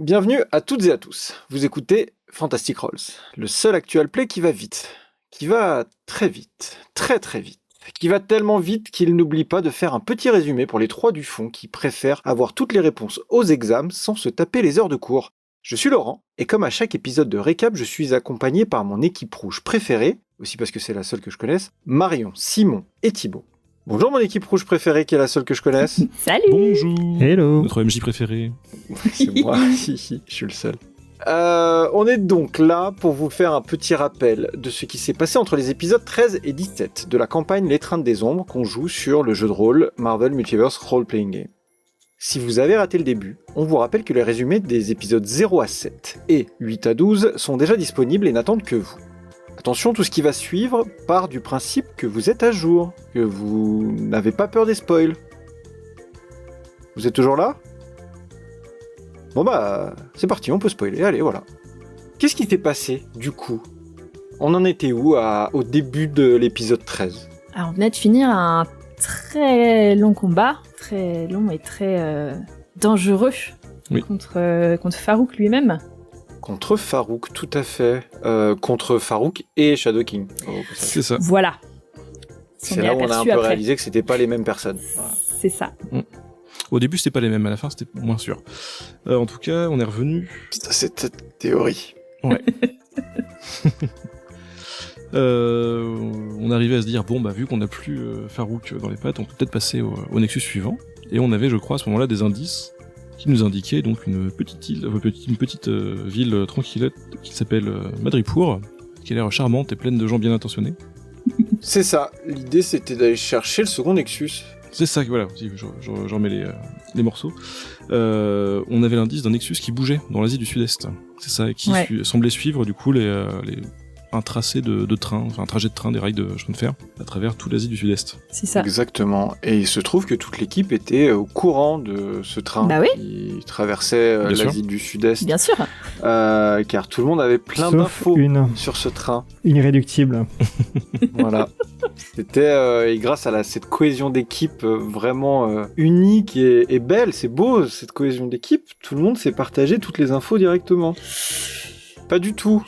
Bienvenue à toutes et à tous. Vous écoutez Fantastic Rolls, le seul actual play qui va vite. Qui va très vite. Très très vite. Qui va tellement vite qu'il n'oublie pas de faire un petit résumé pour les trois du fond qui préfèrent avoir toutes les réponses aux examens sans se taper les heures de cours. Je suis Laurent, et comme à chaque épisode de récap, je suis accompagné par mon équipe rouge préférée, aussi parce que c'est la seule que je connaisse, Marion, Simon et Thibaut. Bonjour mon équipe rouge préférée qui est la seule que je connaisse. Salut. Bonjour. Hello. Notre MJ préféré. C'est moi, je suis le seul. On est donc là pour vous faire un petit rappel de ce qui s'est passé entre les épisodes 13 et 17 de la campagne L'étreinte des ombres qu'on joue sur le jeu de rôle Marvel Multiverse Role Playing Game. Si vous avez raté le début, on vous rappelle que les résumés des épisodes 0 à 7 et 8 à 12 sont déjà disponibles et n'attendent que vous. Attention, tout ce qui va suivre part du principe que vous êtes à jour, que vous n'avez pas peur des spoils. Vous êtes toujours là ? Bon bah, c'est parti, on peut spoiler, allez, voilà. Qu'est-ce qui s'est passé, du coup ? On en était où au début de l'épisode 13 ? Alors, on venait de finir un très long combat, très long et très dangereux Oui. contre Farouk lui-même. Contre Farouk, tout à fait. Contre Farouk et Shadow King. C'est ça. Voilà. C'est là où on a un peu réalisé que c'était pas les mêmes personnes. Voilà. C'est ça. Au début, c'était pas les mêmes. À la fin, c'était moins sûr. En tout cas, on est revenu. C'est ta théorie. Ouais. On arrivait à se dire, bon, bah, vu qu'on n'a plus Farouk dans les pattes, on peut peut-être passer au Nexus suivant. Et on avait, je crois, à ce moment-là, des indices qui nous indiquaient donc une petite ville tranquillette qui s'appelle Madripour, qui a l'air charmante et pleine de gens bien intentionnés. C'est ça. L'idée, c'était d'aller chercher le second Nexus. C'est ça, voilà, j'en mets les morceaux. On avait l'indice d'un Nexus qui bougeait dans l'Asie du Sud-Est. C'est ça, qui semblait suivre du coup un tracé de train, enfin un trajet de train des rails de chemin de fer à travers toute l'Asie du Sud-Est. C'est ça. Exactement. Et il se trouve que toute l'équipe était au courant de ce train qui traversait l'Asie du Sud-Est. Bien sûr. Car tout le monde avait plein d'infos sur ce train. Irréductible. Voilà. C'était et grâce à cette cohésion d'équipe vraiment unique et belle, c'est beau cette cohésion d'équipe, tout le monde s'est partagé toutes les infos directement. Pas du tout.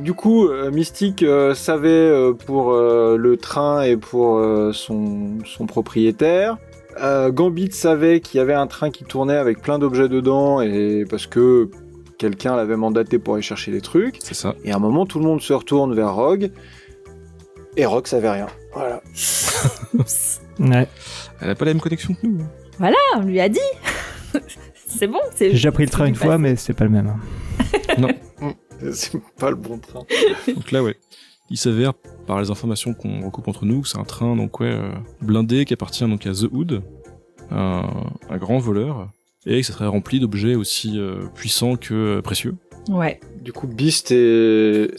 Du coup, Mystique savait pour le train et pour son propriétaire. Gambit savait qu'il y avait un train qui tournait avec plein d'objets dedans et parce que quelqu'un l'avait mandaté pour aller chercher des trucs. C'est ça. Et à un moment, tout le monde se retourne vers Rogue. Et Rogue savait rien. Voilà. Ouais. Elle a pas la même connexion que nous. Voilà, on lui a dit. C'est bon. J'ai déjà pris le train une fois, mais c'est pas le même. Non. C'est pas le bon train. Donc là, ouais. Il s'avère, par les informations qu'on recoupe entre nous, que c'est un train blindé qui appartient donc à The Hood, un grand voleur, et que ça serait rempli d'objets aussi puissants que précieux. Ouais. Du coup, Beast et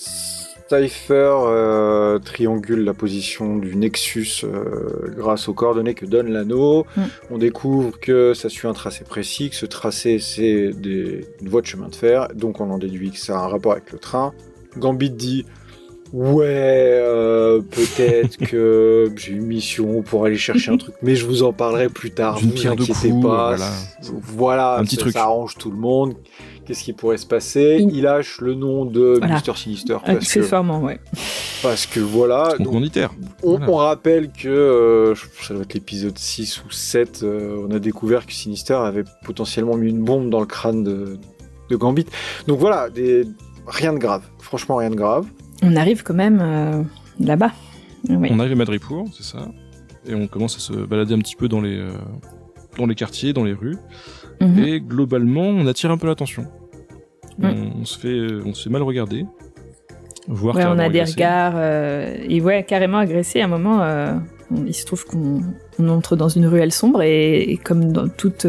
Cypher triangulent la position du Nexus grâce aux coordonnées que donne l'anneau. On découvre que ça suit un tracé précis, que ce tracé c'est une voie de chemin de fer, donc on en déduit que ça a un rapport avec le train. Gambit dit peut-être que j'ai une mission pour aller chercher un truc, mais je vous en parlerai plus tard, Une vous pierre de inquiétez coups, pas. Voilà, un petit truc. Ça arrange tout le monde. Qu'est-ce qui pourrait se passer ? Il lâche le nom de Mr. Sinister accessoirement, parce que voilà. Donc, commanditaire. On rappelle que ça doit être l'épisode 6 ou 7, on a découvert que Sinister avait potentiellement mis une bombe dans le crâne de Gambit. Donc voilà, rien de grave. Franchement, rien de grave. On arrive quand même là-bas. Oui. On arrive à Madripour, c'est ça. Et on commence à se balader un petit peu dans les quartiers, dans les rues. Et globalement, on attire un peu l'attention. On se fait mal regarder. Voire on a agressé. des regards et carrément agressés. À un moment, il se trouve qu'on entre dans une ruelle sombre et comme dans toute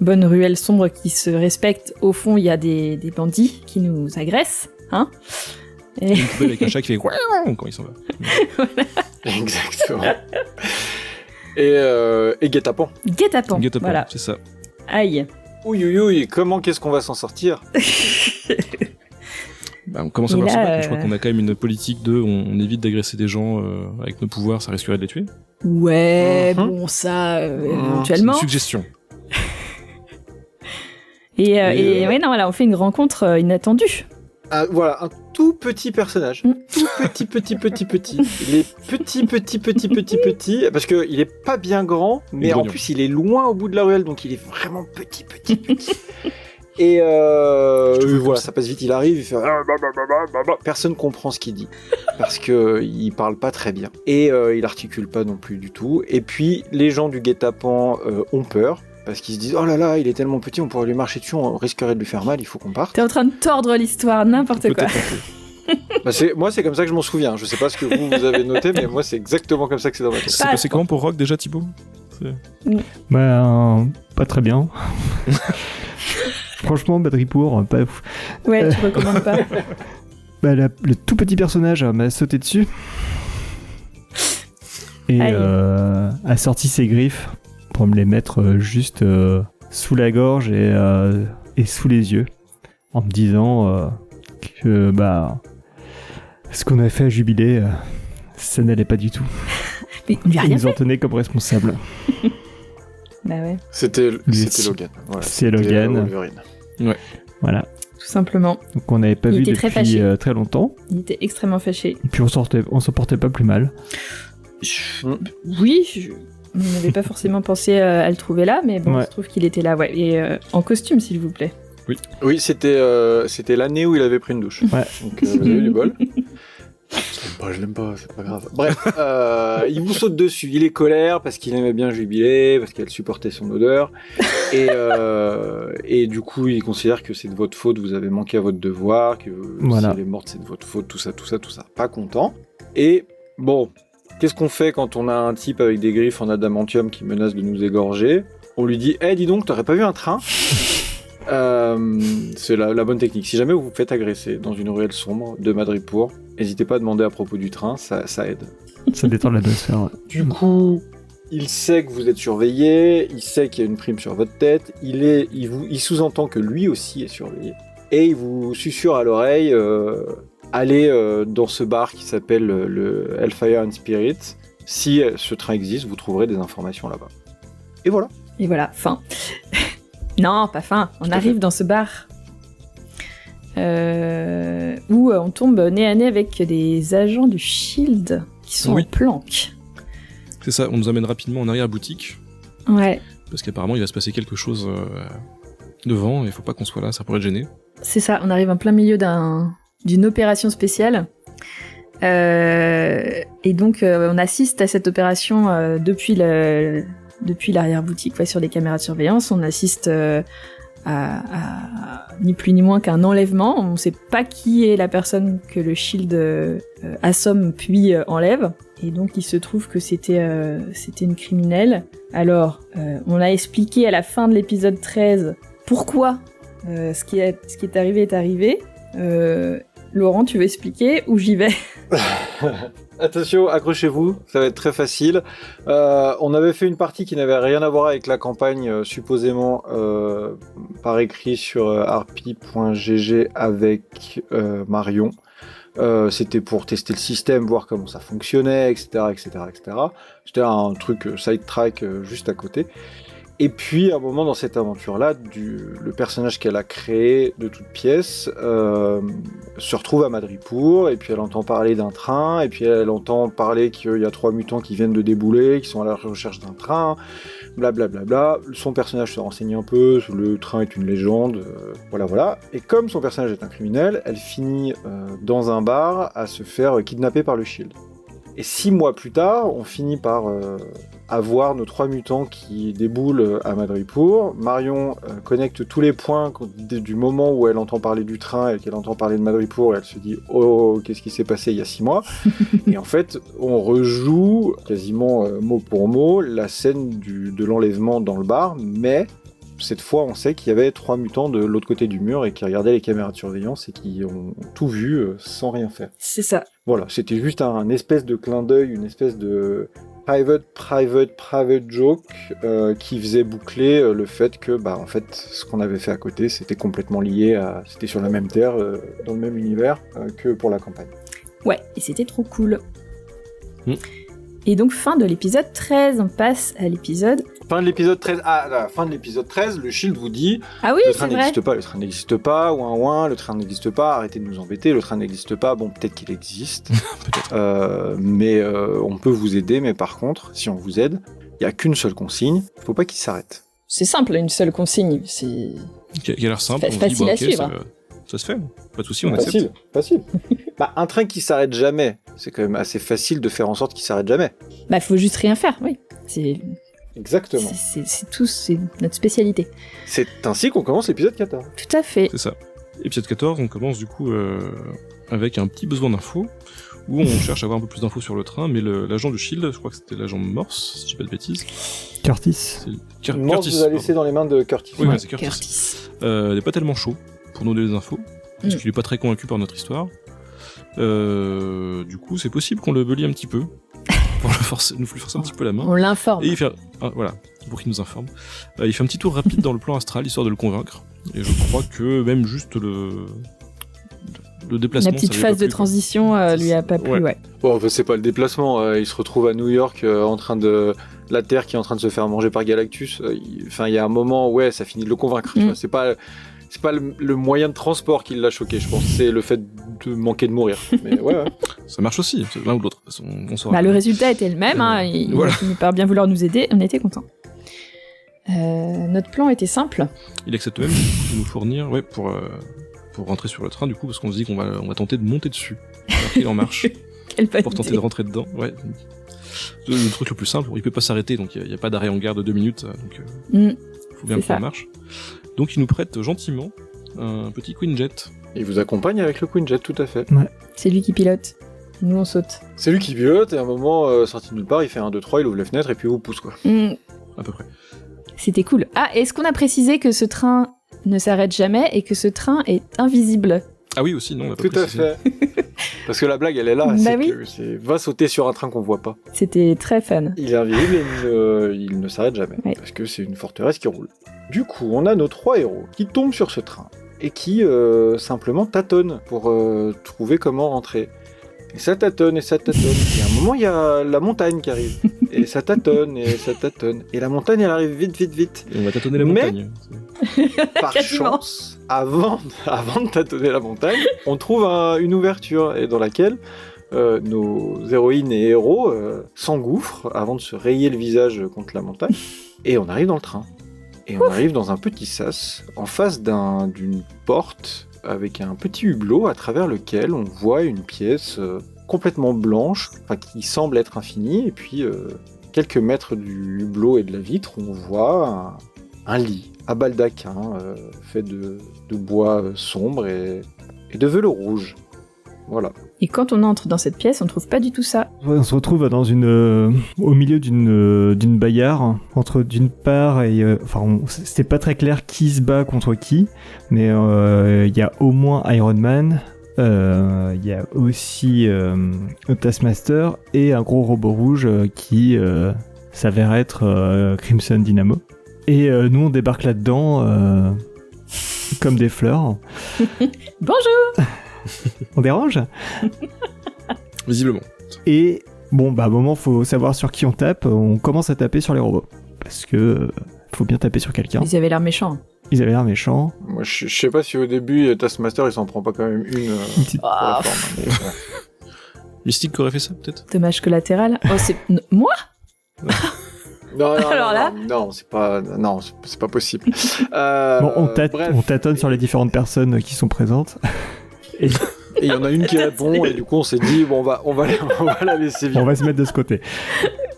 bonne ruelle sombre qui se respecte, au fond, il y a des bandits qui nous agressent. Hein, et... Une poubelle avec un chat qui fait quand il s'en va. Voilà. Exactement. Et guet-apens. Guet-apens, voilà. C'est ça. Aïe. Ouï, qu'est-ce qu'on va s'en sortir ? On commence à voir se battre, je crois qu'on a quand même une politique on évite d'agresser des gens avec nos pouvoirs, ça risquerait de les tuer. Ouais, bon, ça, éventuellement. C'est une suggestion. Et ouais, non, là, on fait une rencontre inattendue. Ah, voilà, un tout petit personnage. Tout petit. Il est petit. Parce qu'il est pas bien grand, mais en plus, il est loin au bout de la ruelle, donc il est vraiment petit. Et voilà, ça passe vite, il arrive, il fait... Personne comprend ce qu'il dit, parce qu'il parle pas très bien. Et il articule pas non plus du tout. Et puis, les gens du guet-apens ont peur, parce qu'ils se disent « Oh là là, il est tellement petit, on pourrait lui marcher dessus, on risquerait de lui faire mal, il faut qu'on parte. » T'es en train de tordre l'histoire, n'importe quoi. Bah moi, c'est comme ça que je m'en souviens. Je sais pas ce que vous avez noté, mais moi, c'est exactement comme ça que c'est dans ma tête. C'est passé comment pour Rock déjà, Thibaut? Pas très bien. Franchement, Madripoor, pas ouf. Ouais, tu recommandes pas. Le tout petit personnage m'a sauté dessus. Et a sorti ses griffes pour me les mettre juste sous la gorge et sous les yeux. En me disant que ce qu'on avait fait à Jubilé, ça n'allait pas du tout. Mais il lui a rien Ils nous en tenaient comme responsable. Bah ouais. C'était Logan. Voilà, c'est Logan. Wolverine. Ouais. Voilà. Tout simplement. Donc on n'avait pas vu était très depuis fâché. très longtemps. Il était extrêmement fâché. Et puis on s'en portait pas plus mal. Oui, on n'avait pas forcément pensé à le trouver là, mais bon, Ouais. il se trouve qu'il était là, ouais. Et en costume, s'il vous plaît. Oui, c'était l'année où il avait pris une douche. Ouais. Donc vous avez eu du bol. Je l'aime pas, c'est pas grave. Bref, il vous saute dessus, il est colère parce qu'il aimait bien Jubilé, parce qu'elle supportait son odeur, et du coup il considère que c'est de votre faute, vous avez manqué à votre devoir, que Voilà. si elle est morte c'est de votre faute, tout ça. Pas content. Et bon, qu'est-ce qu'on fait quand on a un type avec des griffes en adamantium qui menace de nous égorger? On lui dit, dis donc, t'aurais pas vu un train? C'est la bonne technique. Si jamais vous vous faites agresser dans une ruelle sombre de Madripoor, n'hésitez pas à demander à propos du train, ça aide. Ça détend l'atmosphère. Ouais. Du coup, il sait que vous êtes surveillé, il sait qu'il y a une prime sur votre tête, il sous-entend que lui aussi est surveillé. Et il vous susurre à l'oreille, allez dans ce bar qui s'appelle le Hellfire and Spirit. Si ce train existe, vous trouverez des informations là-bas. Et voilà. Et voilà, fin. Non, pas fin. On arrive dans ce bar où on tombe nez à nez avec des agents du Shield qui sont en planque. C'est ça, on nous amène rapidement en arrière-boutique. Ouais. Parce qu'apparemment, il va se passer quelque chose devant, et il faut pas qu'on soit là, ça pourrait être gêné. C'est ça, on arrive en plein milieu d'une opération spéciale. Et donc, on assiste à cette opération depuis l'arrière-boutique, sur les caméras de surveillance. On assiste à ni plus ni moins qu'un enlèvement. On ne sait pas qui est la personne que le Shield assomme puis enlève. Et donc, il se trouve que c'était une criminelle. Alors, on l'a expliqué à la fin de l'épisode 13 pourquoi ce qui est arrivé est arrivé. Laurent, tu veux expliquer ou j'y vais? Attention, accrochez-vous, ça va être très facile. On avait fait une partie qui n'avait rien à voir avec la campagne, supposément par écrit sur harpy.gg avec Marion. C'était pour tester le système, voir comment ça fonctionnait, etc. C'était un truc side-track juste à côté. Et puis, à un moment dans cette aventure-là, le personnage qu'elle a créé de toutes pièces se retrouve à Madripoor, et puis elle entend parler d'un train, et puis elle entend parler qu'il y a 3 mutants qui viennent de débouler, qui sont à la recherche d'un train, blablabla. Son personnage se renseigne un peu, le train est une légende, voilà. Et comme son personnage est un criminel, elle finit dans un bar à se faire kidnapper par le Shield. Et 6 mois plus tard, on finit par avoir nos 3 mutants qui déboulent à Madripoor. Marion connecte tous les points du moment où elle entend parler du train et qu'elle entend parler de Madripoor, et elle se dit « Oh, qu'est-ce qui s'est passé il y a 6 mois ?» Et en fait, on rejoue quasiment mot pour mot la scène de l'enlèvement dans le bar, mais cette fois, on sait qu'il y avait 3 mutants de l'autre côté du mur et qui regardaient les caméras de surveillance et qui ont tout vu sans rien faire. C'est ça. Voilà, c'était juste un espèce de clin d'œil, une espèce de private joke qui faisait boucler le fait que, en fait, ce qu'on avait fait à côté, c'était complètement lié c'était sur la même terre, dans le même univers que pour la campagne. Ouais, et c'était trop cool. Et donc, fin de l'épisode 13, on passe à l'épisode... Fin de l'épisode 13. Ah, à la fin de l'épisode 13, le Shield vous dit Ah oui, le c'est train vrai. n'existe pas, le train n'existe pas, ouin, le train n'existe pas, arrêtez de nous embêter, le train n'existe pas. Bon, peut-être qu'il existe, mais on peut vous aider, mais par contre, si on vous aide, il n'y a qu'une seule consigne, faut pas qu'il s'arrête. C'est simple, une seule consigne. C'est... Qui a l'air simple. C'est on se facile dit, à ok, suivre. ça se fait. Pas de souci, on accepte. Facile. Bah, un train qui s'arrête jamais, c'est quand même assez facile de faire en sorte qu'il s'arrête jamais. Bah, faut juste rien faire, oui. C'est Exactement. c'est tout, c'est notre spécialité. C'est ainsi qu'on commence l'épisode 14. Tout à fait. C'est ça. Épisode 14, on commence du coup avec un petit besoin d'infos, où on cherche à avoir un peu plus d'infos sur le train, mais l'agent du Shield, je crois que c'était l'agent Morse, si je dis pas de bêtises. Curtis. Morse vous a laissé dans les mains de Curtis. Oui, c'est Curtis. Il n'est pas tellement chaud pour nous donner des infos, parce qu'il est pas très convaincu par notre histoire. Du coup, c'est possible qu'on le belie un petit peu, pour nous forcer un petit peu la main. On l'informe. Et il fait, voilà, pour qu'il nous informe. Il fait un petit tour rapide dans le plan astral, histoire de le convaincre. Et je crois que même juste le déplacement... La petite ça lui a phase pas de plu, quoi. transition lui a pas plu, ouais. Bon, enfin, c'est pas le déplacement, il se retrouve à New York en train de... La Terre qui est en train de se faire manger par Galactus. Enfin, il y a un moment, ouais, ça finit de le convaincre. Tu vois, c'est pas le moyen de transport qui l'a choqué, je pense. C'est le fait de manquer de mourir. Mais ouais. Ça marche aussi, c'est l'un ou l'autre. De toute façon, on saura. Bah, le résultat était le même, hein, il Voilà. a fini par bien vouloir nous aider, on était contents. Notre plan était simple. Il accepte même de nous fournir, pour rentrer sur le train, du coup, parce qu'on se dit qu'on va tenter de monter dessus, alors qu'il en marche, Quelle bonne pour tenter idée. de rentrer dedans. Ouais. Le truc le plus simple, il peut pas s'arrêter, donc il n'y a pas d'arrêt en gare de 2 minutes, donc faut bien C'est que ça ça. marche. Donc il nous prête gentiment un petit Quinjet. Il vous accompagne avec le Quinjet, tout à fait. C'est lui qui pilote. Nous, on saute. C'est lui qui pilote, et à un moment, sorti de nulle part, il fait 1, 2, 3, il ouvre les fenêtres, et puis il vous pousse, quoi. À peu près. C'était cool. Ah, est-ce qu'on a précisé que ce train ne s'arrête jamais et que ce train est invisible? Ah oui, aussi, non, on l'a pas Tout à précisé. fait. Parce que la blague, elle est là. Bah c'est oui. que va sauter sur un train qu'on voit pas. C'était très fun. Il est invisible et il ne s'arrête jamais. Ouais. Parce que c'est une forteresse qui roule. Du coup, on a nos 3 héros qui tombent sur ce train et qui simplement tâtonnent pour trouver comment rentrer. Et ça tâtonne et ça tâtonne. Et à un moment, il y a la montagne qui arrive. Et ça tâtonne et ça tâtonne. Et la montagne, elle arrive vite. Et on va tâtonner la Mais- montagne. Par Quasiment. chance, avant de tâtonner la montagne, on trouve une ouverture et dans laquelle nos héroïnes et héros s'engouffrent avant de se rayer le visage contre la montagne. Et on arrive dans le train. Et on arrive dans un petit sas, en face d'une porte, avec un petit hublot à travers lequel on voit une pièce complètement blanche, qui semble être infinie, et puis quelques mètres du hublot et de la vitre, on voit un lit à baldaquin fait de bois sombre et de velours rouge. Voilà. Et quand on entre dans cette pièce, on trouve pas du tout ça. On se retrouve au milieu d'une bagarre entre d'une part et c'était pas très clair qui se bat contre qui, mais il y a au moins Iron Man, il y a aussi Taskmaster et un gros robot rouge qui s'avère être Crimson Dynamo. Et nous on débarque là-dedans comme des fleurs. Bonjour. On dérange ? Visiblement. Et bon, à un moment, faut savoir sur qui on tape. On commence à taper sur les robots. Parce que faut bien taper sur quelqu'un. Ils avaient l'air méchants. Ils avaient l'air méchants. Moi, je sais pas si au début, Taskmaster, il s'en prend pas quand même une Une petite- pour la Ah, forme. Mais, ouais. Mystique qui aurait fait ça, peut-être. dommage collatéral. Oh, c'est... Moi? Non, Alors là non, c'est pas possible. Bon, Bref. on tâtonne sur les différentes personnes qui sont présentes. Et il y en a une qui répond, et du coup, on s'est dit, bon, on va la laisser On vivre. va se mettre de ce côté.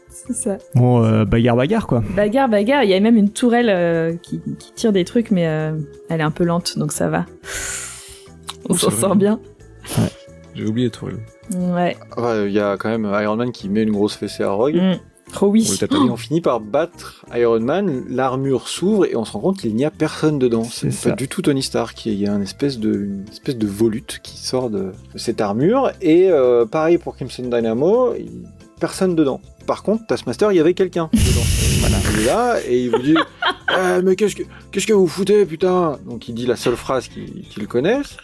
C'est ça. Bon, bagarre, quoi. Bagarre. Il y a même une tourelle qui tire des trucs, mais elle est un peu lente, donc ça va. On Oh, s'en c'est sort vrai. bien. J'ai oublié Tourelle. Ouais. Il y a quand même Iron Man qui met une grosse fessée à Rogue. Oh oui. On le tape. Et on finit par battre Iron Man, l'armure s'ouvre et on se rend compte qu'il n'y a personne dedans. C'est C'est pas ça. du tout Tony Stark, il y a une espèce de volute qui sort de cette armure. Et pareil pour Crimson Dynamo, personne dedans. Par contre, Taskmaster, il y avait quelqu'un dedans. Voilà, il est là et il vous dit mais qu'est-ce que vous foutez, putain? Donc il dit la seule phrase qu'il connaisse.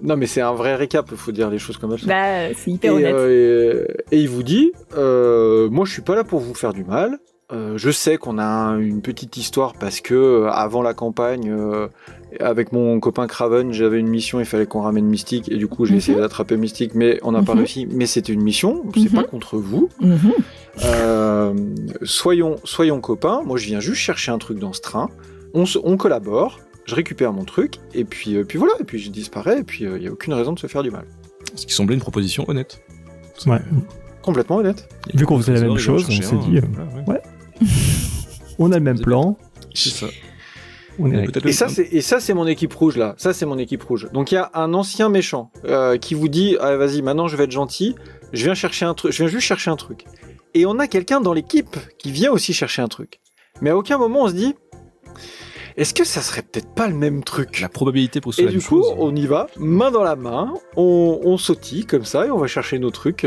Non, mais c'est un vrai récap, il faut dire les choses comme elles sont. Bah, c'est hyper honnête. Et il vous dit, moi je suis pas là pour vous faire du mal. Je sais qu'on a une petite histoire parce que avant la campagne, avec mon copain Craven, j'avais une mission, il fallait qu'on ramène Mystique, et du coup j'ai essayé d'attraper Mystique, mais on n'a pas réussi. Mais c'était une mission, c'est pas contre vous. Soyons copains. Moi je viens juste chercher un truc dans ce train. On collabore. Je récupère mon truc, et puis voilà, et puis je disparais, et puis il n'y a aucune raison de se faire du mal. Ce qui semblait une proposition honnête. Ouais. Complètement honnête. Vu qu'on faisait la même chose, on s'est dit, ouais. On a le même plan. C'est ça. On est Et ça, c'est mon équipe rouge, là. Ça, c'est mon équipe rouge. Donc, il y a un ancien méchant qui vous dit, ah, vas-y, maintenant, je vais être gentil. Je viens juste chercher un truc. Et on a quelqu'un dans l'équipe qui vient aussi chercher un truc. Mais à aucun moment, on se dit, est-ce que ça serait peut-être pas le même truc ? La probabilité pour que ce soit Et la du même coup, chose. on y va, main dans la main, on sautille comme ça, et on va chercher nos trucs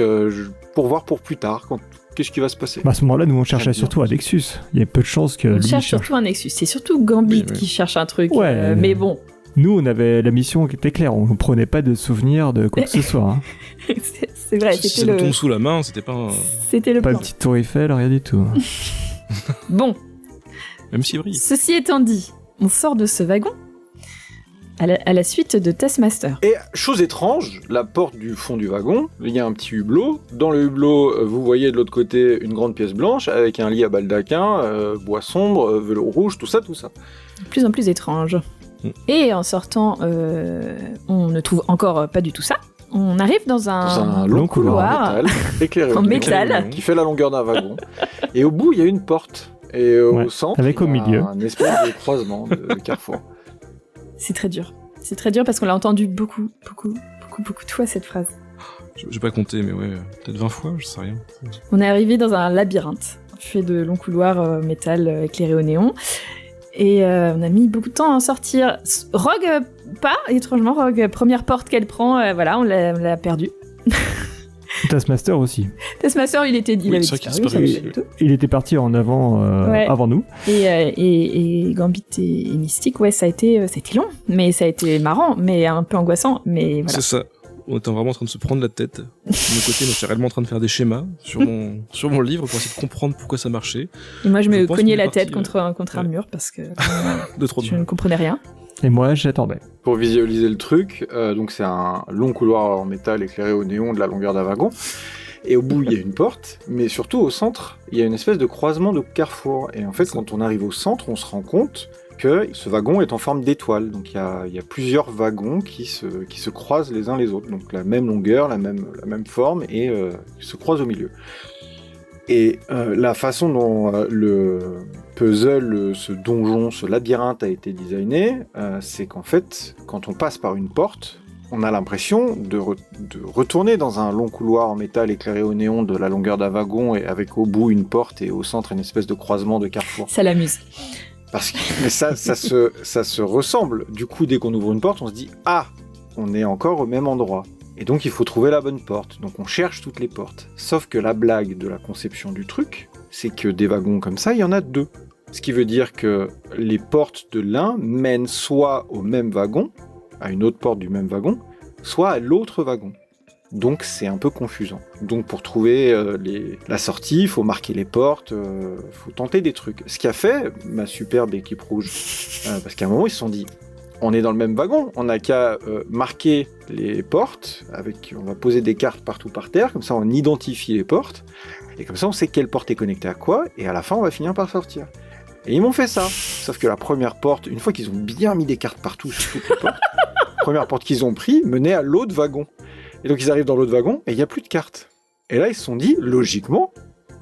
pour voir pour plus tard, qu'est-ce qui va se passer. Bah, à ce moment-là, nous on cherchait J'aime bien. surtout Alexus. Il y a peu de chances que On lui cherche cherche. surtout un Nexus. C'est surtout Gambit Oui. qui cherche un truc. Ouais. Mais bon, Nous, on avait la mission qui était claire. On ne prenait pas de souvenirs de quoi que ce soit. Hein. c'est vrai, Si ça c'était nous tombe le, sous la main, c'était pas un... c'était le Pas une plan. petite tour Eiffel, rien du tout. Bon, Même s'il brille. ceci étant dit, on sort de ce wagon à la suite de Taskmaster. Et chose étrange, la porte du fond du wagon, il y a un petit hublot. Dans le hublot, vous voyez de l'autre côté une grande pièce blanche avec un lit à baldaquin, bois sombre, velours rouge, tout ça. De plus en plus étrange. Et en sortant, on ne trouve encore pas du tout ça. On arrive dans Dans un long long couloir en métal, éclairé En au métal. milieu, qui fait la longueur d'un wagon. Et au bout, il y a une porte. Et Ouais, au centre, avec au il y a milieu. un espèce de croisement de carrefour. C'est très dur. C'est très dur parce qu'on l'a entendu beaucoup de fois cette phrase. J'ai pas compté, mais ouais, peut-être 20 fois, je sais rien. On est arrivé dans un labyrinthe fait de longs couloirs métal éclairés au néon. Et on a mis beaucoup de temps à en sortir. Rogue, pas, étrangement, Rogue, première porte qu'elle prend, voilà, on l'a perdu. Taskmaster aussi. Taskmaster, il avait c'est vrai qu'il disparu, ça disparaît. allait pas du tout. Il était parti en avant, Ouais. avant nous. Et Gambit et Mystique, ouais, ça a été long, mais ça a été marrant, mais un peu angoissant, mais voilà. C'est ça. On était vraiment en train de se prendre la tête. De mon côté, moi, j'étais réellement en train de faire des schémas sur mon livre pour essayer de comprendre pourquoi ça marchait. Et moi, je me je pense cognais qu'on est la tête parti, contre un ouais. mur parce que De trop de je ne comprenais rien. Et moi, j'attendais. Pour visualiser le truc, donc c'est un long couloir en métal éclairé au néon de la longueur d'un wagon. Et au bout, il y a une porte, mais surtout au centre, il y a une espèce de croisement de carrefour. Et en fait, quand on arrive au centre, on se rend compte que ce wagon est en forme d'étoile. Donc il y a plusieurs wagons qui se croisent les uns les autres. Donc la même longueur, la même forme, et se croisent au milieu. Et la façon dont le puzzle, ce donjon, ce labyrinthe a été designé, c'est qu'en fait, quand on passe par une porte, on a l'impression de retourner dans un long couloir en métal éclairé au néon de la longueur d'un wagon et avec au bout une porte et au centre une espèce de croisement de carrefour. Ça l'amuse. Mais ça se ressemble. Du coup, dès qu'on ouvre une porte, on se dit « Ah, on est encore au même endroit ». Et donc, il faut trouver la bonne porte. Donc, on cherche toutes les portes. Sauf que la blague de la conception du truc, c'est que des wagons comme ça, il y en a deux. Ce qui veut dire que les portes de l'un mènent soit au même wagon, à une autre porte du même wagon, soit à l'autre wagon. Donc c'est un peu confusant. Donc pour trouver la sortie, il faut marquer les portes, faut tenter des trucs. Ce qu'a fait ma superbe équipe rouge, parce qu'à un moment ils se sont dit, on est dans le même wagon, on n'a qu'à marquer les portes, on va poser des cartes partout par terre, comme ça on identifie les portes, et comme ça on sait quelle porte est connectée à quoi, et à la fin on va finir par sortir. Et ils m'ont fait ça. Sauf que la première porte, une fois qu'ils ont bien mis des cartes partout sur toutes les portes, la première porte qu'ils ont pris menait à l'autre wagon. Et donc ils arrivent dans l'autre wagon et il n'y a plus de cartes. Et là ils se sont dit, logiquement,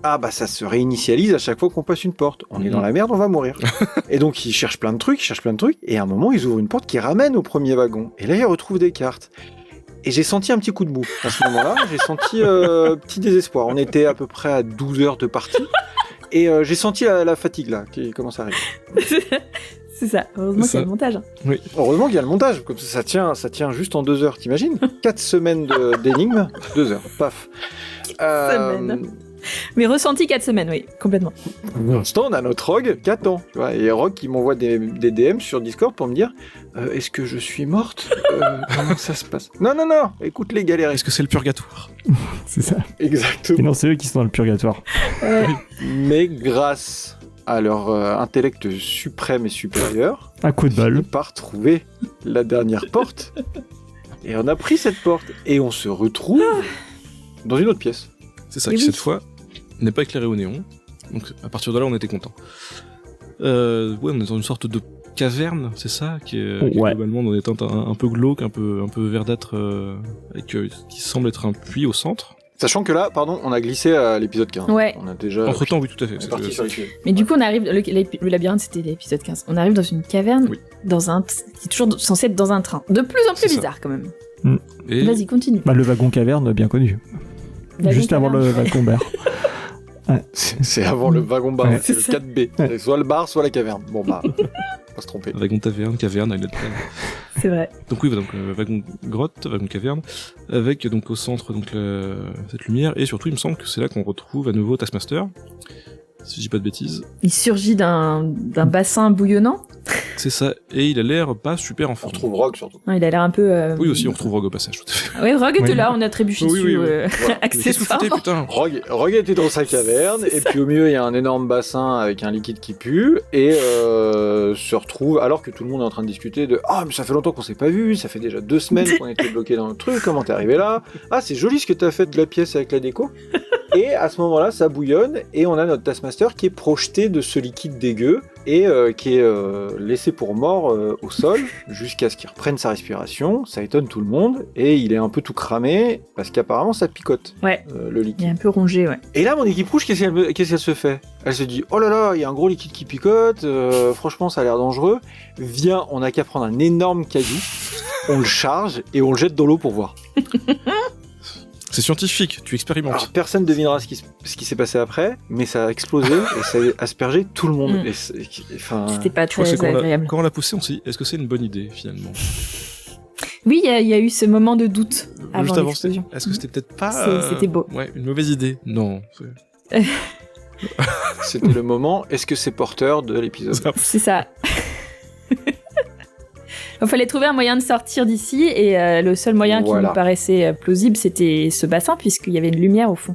ah bah ça se réinitialise à chaque fois qu'on passe une porte. On est dans la merde, on va mourir. Et donc ils cherchent plein de trucs, et à un moment ils ouvrent une porte qui ramène au premier wagon. Et là ils retrouvent des cartes. Et j'ai senti un petit coup de mou. À ce moment-là, j'ai senti petit désespoir. On était à peu près à 12 heures de partie. Et j'ai senti la fatigue là, qui commence à arriver. C'est ça, heureusement qu'il y a le montage. Heureusement qu'il y a le montage, comme ça tient juste en 2 heures, t'imagines ? 4 semaines d'énigmes, 2 heures, paf. Semaine. Mais ressenti 4 semaines, oui, complètement. Pour l'instant, on a notre Rogue qui attend. Tu vois, et Rogue qui m'envoie des DM sur Discord pour me dire est-ce que je suis morte Comment ça se passe Non, écoute les galérer. Est-ce que c'est le purgatoire? C'est ça. Exactement. Et non, c'est eux qui sont dans le purgatoire. Mais grâce à leur intellect suprême et supérieur, Un coup de on balle. n'a pas retrouvé la dernière porte. Et on a pris cette porte. Et on se retrouve dans une autre pièce. C'est ça Et qui, oui. cette fois, n'est pas éclairé au néon. Donc, à partir de là, on était content. Ouais, on est dans une sorte de caverne, c'est ça, qui est Ouais. globalement dans des teintes un peu glauques, un peu verdâtres, qui semble être un puits au centre. Sachant que là, pardon, on a glissé à l'épisode 15. Ouais. On a déjà... Entre temps, oui, tout à fait. on est C'est parti sur l'épisode. Mais du coup, on arrive. Le labyrinthe, c'était l'épisode 15. On arrive dans une caverne, Oui. qui est toujours censé être dans un train. De plus en C'est plus ça. bizarre, quand même. Et Vas-y, continue. Bah, le wagon caverne, bien connu. Wagon Juste avant caverne. le wagon bar. C'est avant le wagon bar, Ouais. c'est le C'est ça. 4B. Ouais. C'est soit le bar, soit la caverne. Bon bah, pas se tromper. wagon taverne, caverne, avec C'est vrai. donc oui, donc wagon grotte, wagon caverne, avec donc au centre donc cette lumière, et surtout il me semble que c'est là qu'on retrouve à nouveau Taskmaster, si je dis pas de bêtises. Il surgit d'un bassin bouillonnant. C'est ça, et il a l'air pas super en On forme. retrouve Rogue surtout. Ouais, il a l'air un peu. Oui aussi, on retrouve Rogue au passage, tout à fait. Oui, Rogue était Oui. là, on a trébuché Oui, dessus. oui, oui. Voilà. Mais qu'est-ce que vous Accessoirement. foutez, putain? Rogue était dans sa caverne, C'est et puis au milieu il y a un énorme bassin avec un liquide qui pue, et se retrouve, alors que tout le monde est en train de discuter de ah mais ça fait longtemps qu'on s'est pas vu, ça fait déjà 2 semaines qu'on était bloqué dans le truc, comment t'es arrivé là? Ah c'est joli ce que t'as fait de la pièce avec la déco. Et à ce moment-là ça bouillonne, et on a notre Taskmaster qui est projeté de ce liquide dégueu, et qui est laissé pour mort au sol, jusqu'à ce qu'il reprenne sa respiration. Ça étonne tout le monde, et il est un peu tout cramé, parce qu'apparemment ça picote, Ouais, le liquide. il est un peu rongé, ouais. Et là, mon équipe rouge, qu'est-ce qu'elle se fait? Elle se dit, oh là là, il y a un gros liquide qui picote, franchement, ça a l'air dangereux. Viens, on a qu'à prendre un énorme caillou, on le charge et on le jette dans l'eau pour voir. C'est scientifique, tu expérimentes. Alors, personne ne devinera ce qui s'est passé après, mais ça a explosé et ça a aspergé tout le monde. Mm. Et enfin, C'était pas Je crois que très c'est agréable. quand on l'a poussé, on s'est dit, est-ce que c'est une bonne idée, finalement? Oui, il y a eu ce moment de doute avant Juste avant, l'explosion. est-ce que c'était peut-être pas... C'était beau. Ouais, une mauvaise idée? Non. c'est- c'était le moment. Est-ce que c'est porteur de l'épisode? C'est ça. Il fallait trouver un moyen de sortir d'ici, et le seul moyen qui Voilà. nous paraissait plausible, c'était ce bassin, puisqu'il y avait une lumière au fond.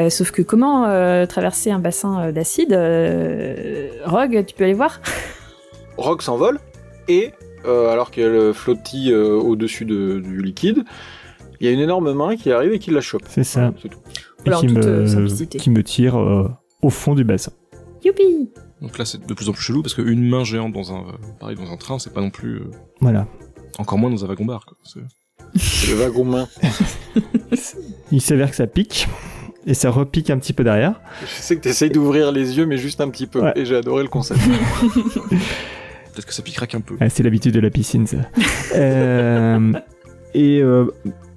Sauf que comment traverser un bassin d'acide Rogue, tu peux aller voir? Rogue s'envole et alors qu'elle flottille au-dessus du liquide, il y a une énorme main qui arrive et qui la chope. C'est ça. C'est tout. Et Voilà, en toute simplicité. qui me tire au fond du bassin. Youpi! Donc là, c'est de plus en plus chelou, parce qu'une main géante dans un train, c'est pas non plus... Voilà. encore moins dans un wagon-bar, quoi. C'est le wagon main. Il s'avère que ça pique. Et ça repique un petit peu derrière. Je sais que t'essayes d'ouvrir les yeux, mais juste un petit peu. Ouais. Et j'ai adoré le concept. Peut-être que ça piquera qu'un peu. Ouais, c'est l'habitude de la piscine, ça.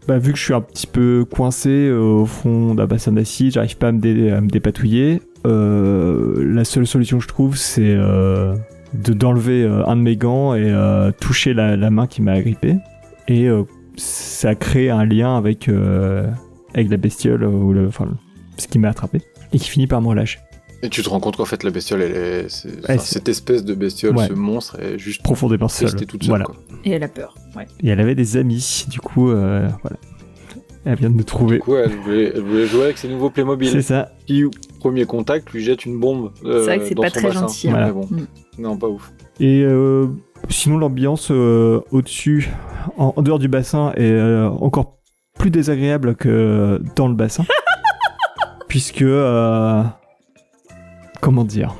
Bah, vu que je suis un petit peu coincé au fond d'un bassin d'acide, j'arrive pas à me dépatouiller. La seule solution que je trouve, c'est d'enlever un de mes gants et toucher la main qui m'a agrippé. Et ça crée un lien avec la bestiole, ce qui m'a attrapé, et qui finit par me relâcher. Et tu te rends compte qu'en fait, la bestiole, Ouais, cette espèce de bestiole, Ouais. ce monstre, est juste Profondément seule. restée toute seule. Voilà. Quoi. Et elle a peur, ouais. Et elle avait des amis, du coup, voilà. Elle vient de me trouver. Du coup, elle voulait jouer avec ses nouveaux Playmobil. C'est ça. Qui, au premier contact, lui jette une bombe. C'est vrai que c'est dans pas son très bassin. gentil, hein. Voilà. Mais bon, Mm. non, pas ouf. Et sinon, l'ambiance au-dessus, en dehors du bassin, est encore plus désagréable que dans le bassin. Puisque... comment dire?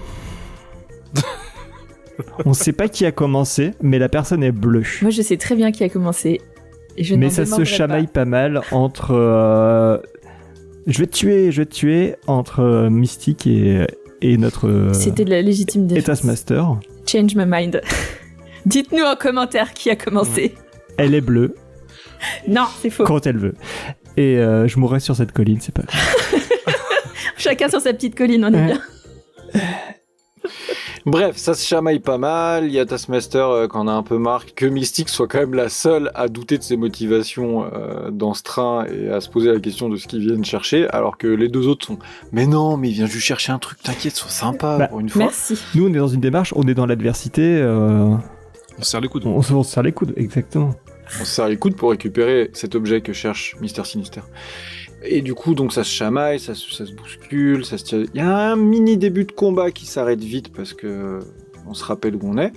On sait pas qui a commencé, mais la personne est bleue. Moi, je sais très bien qui a commencé. Et je Mais n'en ça se demanderai chamaille pas mal entre... je vais te tuer entre Mystique et notre... pas. C'était de la légitime et défense. Taskmaster. Change my mind. Dites-nous en commentaire qui a commencé. Elle est bleue Non, c'est faux. quand elle veut. Et je mourrai sur cette colline, c'est pas grave. Chacun sur sa petite colline, on est Ouais. bien. Bref, ça se chamaille pas mal. Il y a Taskmaster qui en a un peu marre que Mystique soit quand même la seule à douter de ses motivations dans ce train et à se poser la question de ce qu'ils viennent chercher, alors que les deux autres sont « Mais non, mais il vient juste chercher un truc, t'inquiète, sois sympa pour une fois. » Merci. Nous, on est dans une démarche, on est dans l'adversité. On se serre les coudes. On se serre les coudes, exactement. On se serre les coudes pour récupérer cet objet que cherche Mister Sinister. Et du coup, donc ça se chamaille, ça se bouscule, ça se tire. Il y a un mini début de combat qui s'arrête vite parce que on se rappelle où on est.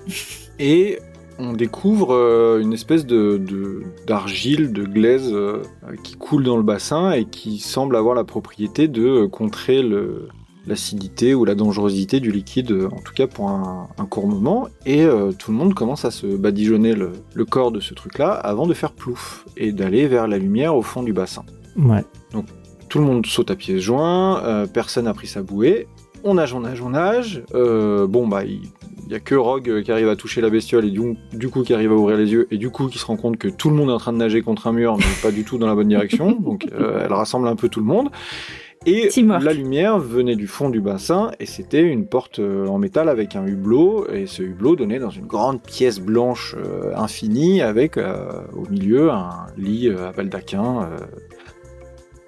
Et on découvre une espèce d'argile, de glaise qui coule dans le bassin et qui semble avoir la propriété de contrer l'acidité ou la dangerosité du liquide, en tout cas pour un court moment. Et tout le monde commence à se badigeonner le corps de ce truc-là avant de faire plouf et d'aller vers la lumière au fond du bassin. Ouais. Donc tout le monde saute à pieds joints, personne n'a pris sa bouée, on nage. Il y a que Rogue qui arrive à toucher la bestiole et du coup qui arrive à ouvrir les yeux et du coup qui se rend compte que tout le monde est en train de nager contre un mur mais pas du tout dans la bonne direction, donc elle rassemble un peu tout le monde. Et la lumière venait du fond du bassin et c'était une porte en métal avec un hublot, et ce hublot donnait dans une grande pièce blanche infinie avec au milieu un lit à baldaquin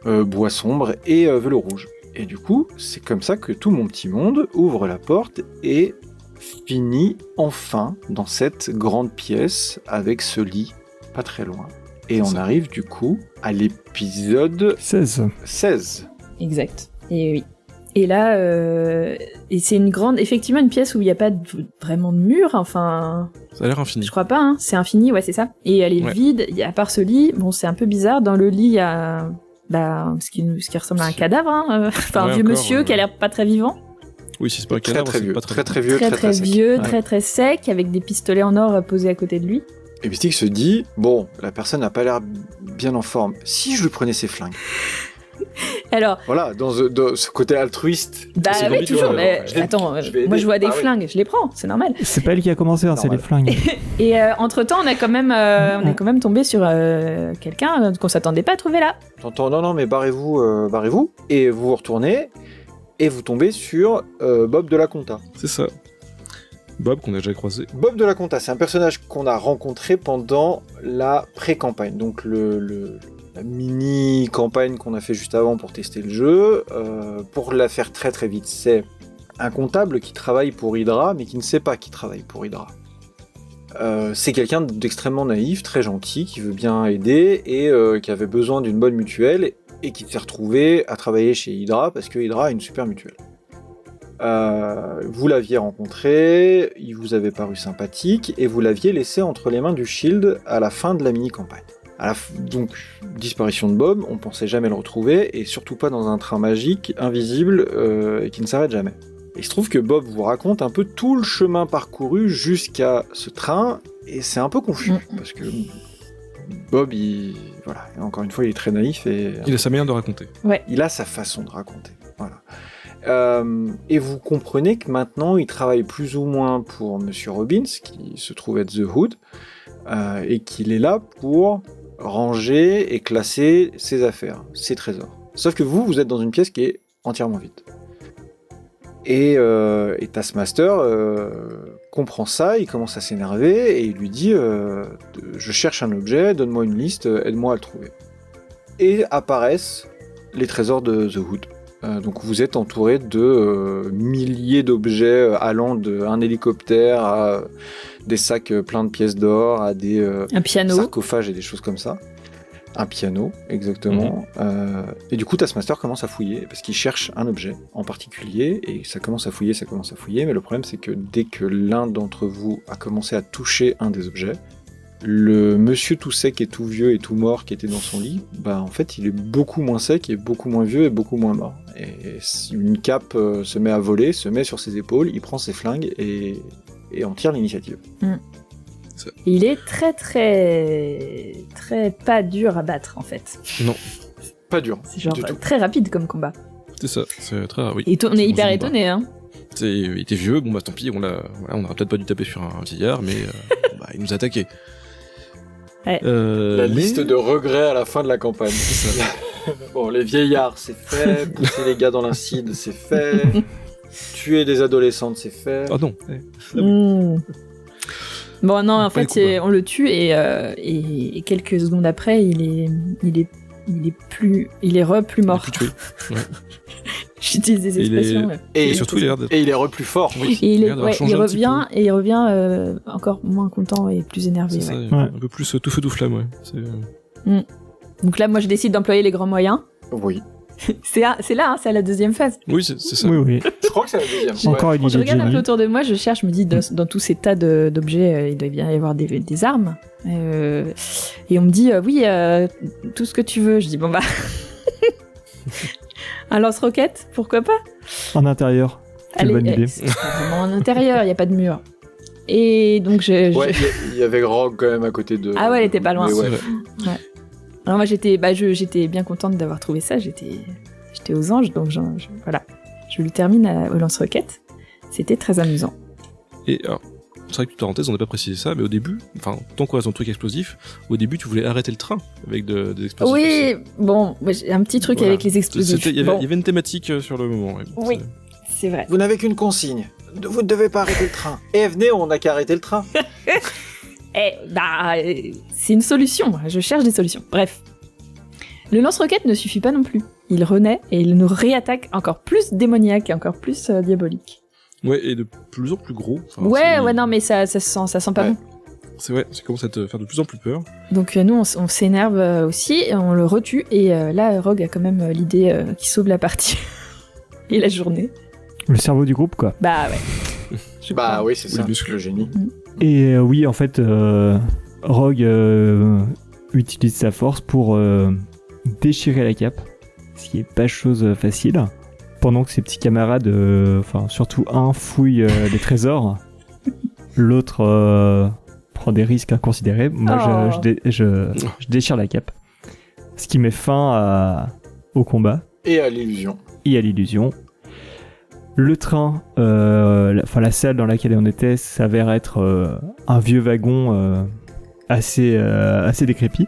bois sombre et velours rouge. Et du coup, c'est comme ça que tout mon petit monde ouvre la porte et finit enfin dans cette grande pièce avec ce lit pas très loin. Et on arrive du coup à l'épisode 16. Exact. Et oui. Et là, et c'est effectivement une pièce où il n'y a pas vraiment de mur, enfin... Ça a l'air infini. Je crois pas, hein. C'est infini, ouais, c'est ça. Et elle est vide, à part ce lit, bon, c'est un peu bizarre, dans le lit, il y a... ce qui ressemble à un cadavre, hein. Enfin, un vieux monsieur qui a l'air pas très vivant. Oui, si c'est pas un cadavre, très vieux, pas très vieux, très sec. vieux, très sec, avec des pistolets en or posés à côté de lui. Et Mystique se dit, bon, la personne n'a pas l'air bien en forme. Si je lui prenais ses flingues. Alors, voilà, dans ce côté altruiste. Bah oui, toujours. Mais attends, moi je vois des flingues, je les prends, c'est normal. C'est pas elle qui a commencé, hein, c'est les flingues. Et entre-temps, on est quand même tombé sur quelqu'un qu'on s'attendait pas à trouver là. Non, mais barrez-vous, et vous retournez, et vous tombez sur Bob de la Conta. C'est ça. Bob qu'on a déjà croisé. Bob de la Conta, c'est un personnage qu'on a rencontré pendant la pré-campagne, donc la mini-campagne qu'on a fait juste avant pour tester le jeu. Pour la faire très très vite, c'est un comptable qui travaille pour Hydra, mais qui ne sait pas qu'il travaille pour Hydra. C'est quelqu'un d'extrêmement naïf, très gentil, qui veut bien aider, et qui avait besoin d'une bonne mutuelle, et qui s'est retrouvé à travailler chez Hydra, parce que Hydra a une super mutuelle. Vous l'aviez rencontré, il vous avait paru sympathique, et vous l'aviez laissé entre les mains du Shield à la fin de la mini-campagne. Donc, disparition de Bob, on pensait jamais le retrouver, et surtout pas dans un train magique, invisible, et qui ne s'arrête jamais. Il se trouve que Bob vous raconte un peu tout le chemin parcouru jusqu'à ce train, et c'est un peu confus, parce que Bob, voilà, encore une fois, il est très naïf, et... Il a sa manière de raconter. Ouais. Il a sa façon de raconter, voilà. Et vous comprenez que maintenant, il travaille plus ou moins pour Monsieur Robbins, qui se trouve être The Hood, et qu'il est là pour ranger et classer ses affaires, ses trésors. Sauf que vous êtes dans une pièce qui est entièrement vide. Et Taskmaster comprend ça, il commence à s'énerver, et il lui dit je cherche un objet, donne-moi une liste, aide-moi à le trouver. Et apparaissent les trésors de The Hood. Donc vous êtes entouré de milliers d'objets allant d'un hélicoptère à des sacs pleins de pièces d'or, à des un piano, sarcophages et des choses comme ça. Un piano, exactement. Et du coup, Taskmaster commence à fouiller, parce qu'il cherche un objet en particulier, et ça commence à fouiller, mais le problème c'est que dès que l'un d'entre vous a commencé à toucher un des objets, le monsieur tout sec et tout vieux et tout mort qui était dans son lit, en fait il est beaucoup moins sec et beaucoup moins vieux et beaucoup moins mort. Et une cape se met à voler, se met sur ses épaules, il prend ses flingues et on tire l'initiative. Il est très pas dur à battre en fait. Non. Pas dur. C'est genre très rapide comme combat. C'est ça, c'est très oui. Et on est hyper étonné, hein. Il était vieux, tant pis, on aurait peut-être pas dû taper sur un vieillard, mais il nous a attaqué. Ouais. La liste de regrets à la fin de la campagne. C'est ça. Bon, les vieillards, c'est fait. Pousser les gars dans l'acide, c'est fait. Tuer des adolescentes, c'est fait. Ah non. Bon, non, en Pas fait, les coups, on le tue et quelques secondes après, il est plus mort. Plus tué. Ouais. J'utilise des Et il est- expressions. Ouais. Et, Et surtout, il a l'air d'être. et il est plus fort. Oui, Et il a l'air d'avoir changé un petit il revient encore moins content et plus peu. énervé. C'est ça, Ouais. Ouais. un peu plus tout feu tout flamme, ouais. C'est, Donc là, moi, je décide d'employer les grands moyens. Oui. C'est là, hein, c'est à la deuxième phase. Oui, c'est ça. Oui. Je crois que c'est la deuxième. Encore une Je idée de regarde un peu génie. autour de moi, je cherche, je me dis, dans tous ces tas d'objets, il doit bien y avoir des armes. Et on me dit, oui, tout ce que tu veux. Je dis, bon bah... un lance-roquette, pourquoi pas? En intérieur. Quelle bonne idée. C'est pas vraiment en intérieur, il n'y a pas de mur. Et donc, Ouais, il y avait Rogue quand même à côté de. Ah ouais, elle était pas loin. Mais C'est ouais. vrai. Alors moi, j'étais bien contente d'avoir trouvé ça. J'étais aux anges, donc voilà. Je le termine au lance-roquette. C'était très amusant. Et alors, c'est vrai que, petite parenthèse, on n'a pas précisé ça, mais au début, enfin, tant qu'on reste dans le truc explosif, au début, tu voulais arrêter le train avec des explosifs. Oui, bon, moi, j'ai un petit truc Voilà. avec les explosifs. Il y Bon, avait une thématique sur le moment. Ouais. Oui. c'est vrai. Vous n'avez qu'une consigne. Vous ne devez pas arrêter le train. Et venez, on n'a qu'à arrêter le train. C'est une solution. Je cherche des solutions. Bref. Le lance-roquette ne suffit pas non plus. Il renaît et il nous réattaque encore plus démoniaque et encore plus diabolique. Ouais, et de plus en plus gros. Enfin, Ouais, non, mais ça sent pas Ouais. bon. C'est vrai, ça commence à te faire de plus en plus peur. Donc nous, on s'énerve aussi, et on le retue, et là, Rogue a quand même l'idée qui sauve la partie et la journée. Le cerveau du groupe, quoi. Bah ouais. Je Bah crois. oui, c'est Oui, ça, le muscle. le génie. Et oui, en fait, Rogue utilise sa force pour déchirer la cape, ce qui est pas chose facile. Pendant que ses petits camarades, enfin surtout un, fouille les trésors, l'autre prend des risques inconsidérés. Moi, je déchire la cape. Ce qui met fin au combat Et à l'illusion. et à l'illusion. Le train, la salle dans laquelle on était s'avère être un vieux wagon assez décrépit,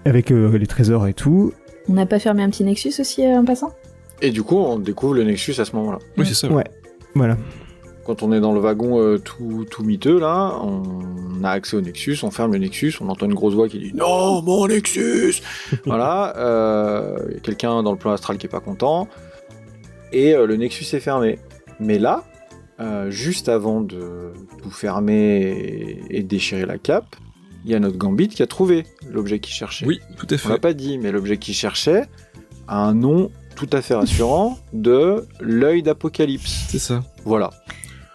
avec les trésors et tout. On n'a pas fermé un petit Nexus aussi en passant? Et du coup, on découvre le Nexus à ce moment-là. Oui, c'est ça. Ouais, voilà. Quand on est dans le wagon tout miteux, là, on a accès au Nexus, on ferme le Nexus, on entend une grosse voix qui dit « Non, mon Nexus !» Voilà, y a quelqu'un dans le plan astral qui est pas content, et le Nexus est fermé. Mais là, juste avant de tout fermer et déchirer la cape, il y a notre Gambit qui a trouvé l'objet qu'il cherchait. Oui, tout à On l'a fait. pas dit, mais l'objet qu'il cherchait a un nom tout à fait rassurant de l'œil d'Apocalypse. C'est ça. Voilà.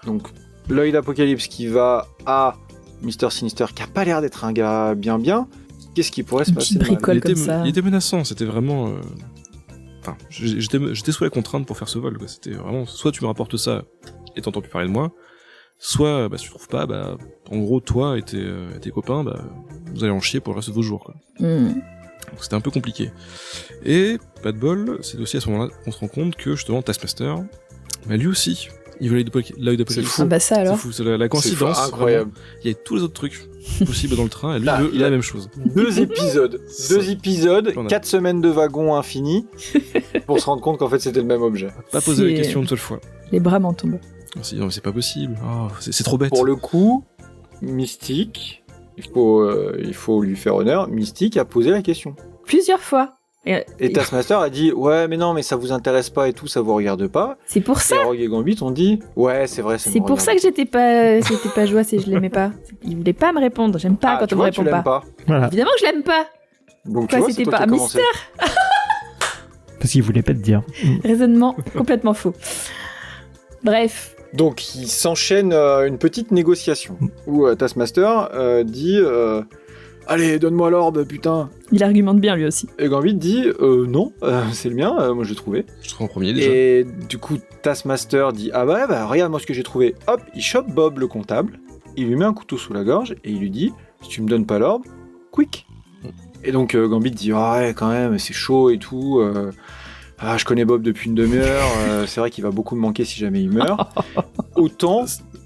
Donc, l'œil d'Apocalypse qui va à Mr. Sinister, qui a pas l'air d'être un gars bien. Qu'est-ce qui pourrait se Une passer petite de mal bricole. Comme ça. Il était menaçant, c'était vraiment... Enfin, j'étais sous la contrainte pour faire ce vol, quoi. C'était vraiment... Soit tu me rapportes ça et t'entends plus parler de moi, soit, si tu trouves pas, en gros, toi et tes copains, vous allez en chier pour le reste de vos jours, quoi. Donc c'était un peu compliqué. Et, pas de bol, c'est aussi à ce moment-là qu'on se rend compte que, justement, Taskmaster, lui aussi, il veut l'œil d'Apocalypse. C'est fou. Ah bah ça C'est alors. fou, c'est la C'est coïncidence. incroyable. Vraiment. Il y a tous les autres trucs possibles dans le train, et lui, Là, il veut il a- la même chose. 2 épisodes. 2 épisodes, On a- 4 semaines de wagon infini, pour se rendre compte qu'en fait c'était le même objet. Pas poser la C'est- question une seule fois. Les bras m'en tombent. Non, mais c'est pas possible. Oh, c'est trop bête. Pour le coup, Mystique, il faut lui faire honneur, Mystique a posé la question. Plusieurs fois. Et Taskmaster a dit « Ouais, mais non, mais ça vous intéresse pas et tout, ça vous regarde pas. C'est pour » ça. Et Rogue et Gambit ont dit « Ouais, c'est vrai, ça C'est me pour ça regarde. que j'étais pas joyeuse et je l'aimais pas. Il voulait pas me répondre. J'aime pas Ah, quand tu on me vois, tu répond l'aimes pas. pas. Voilà. Évidemment que je l'aime pas. Donc Quoi, tu vois, c'est c'était toi pas qui as un commencé. Parce qu'il voulait pas te dire. Raisonnement complètement faux. Bref. Donc il s'enchaîne une petite négociation où Taskmaster dit Allez, donne-moi l'orbe, putain. Il argumente bien lui aussi. Et Gambit dit Non, c'est le mien, moi je l'ai trouvé. Je serai en premier déjà. Et du coup, Taskmaster dit Ah bah regarde-moi ce que j'ai trouvé. Hop, il chope Bob le comptable, il lui met un couteau sous la gorge et il lui dit Si tu me donnes pas l'orbe, quick. Et donc Gambit dit Ah ouais, quand même, c'est chaud et tout. Je connais Bob depuis une demi-heure, c'est vrai qu'il va beaucoup me manquer si jamais il meurt. Autant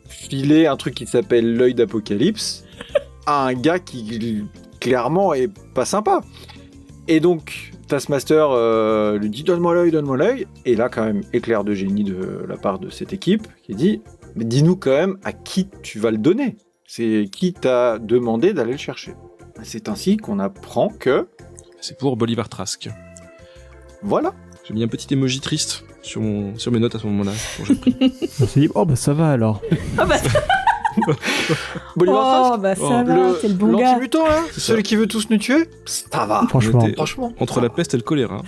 filer un truc qui s'appelle l'œil d'Apocalypse à un gars qui clairement est pas sympa. Et donc Taskmaster lui dit donne-moi l'œil. Et là, quand même, éclair de génie de la part de cette équipe qui dit mais dis-nous quand même à qui tu vas le donner. C'est qui t'a demandé d'aller le chercher. C'est ainsi qu'on apprend que... C'est pour Bolivar Trask. Voilà. J'ai mis un petit emoji triste sur mes notes à ce moment-là. Bon, j'ai pris. On s'est dit, oh bah ça va alors. Ah bah, Bolivar Trask, bah ça va, t'es le bon gars. l'anti-mutant, là, C'est celui ça. qui veut tous nous tuer, ça va. Franchement. Franchement. Entre la peste et le choléra.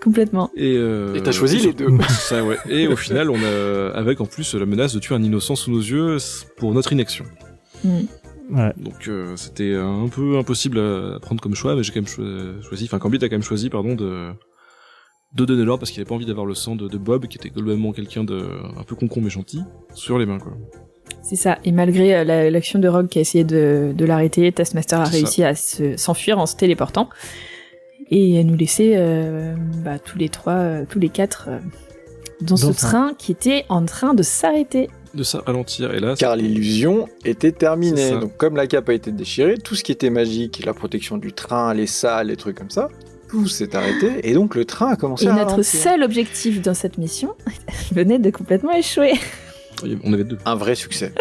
Complètement. Et t'as choisi les deux. Ça, ouais. Et au final, on a avec en plus la menace de tuer un innocent sous nos yeux pour notre inaction. Ouais. Donc c'était un peu impossible à prendre comme choix, mais j'ai quand même choisi, enfin Gambit a quand même choisi, de donner l'ordre parce qu'il avait pas envie d'avoir le sang de Bob, qui était globalement quelqu'un de un peu concon mais gentil, sur les mains, quoi. C'est ça. Et malgré l'action de Rogue qui a essayé de l'arrêter, Taskmaster a C'est réussi à s'enfuir en se téléportant et à nous laisser tous les quatre dans ce train qui était en train de s'arrêter. De ça ralentir, et là... Car l'illusion était C'est terminée. ça. Donc comme la cape a été déchirée, tout ce qui était magique, la protection du train, les salles, les trucs comme ça, tout s'est arrêté. Et donc le train a commencé Et à notre ralentir. seul objectif dans cette mission venait de complètement échouer. On avait deux. Un vrai succès.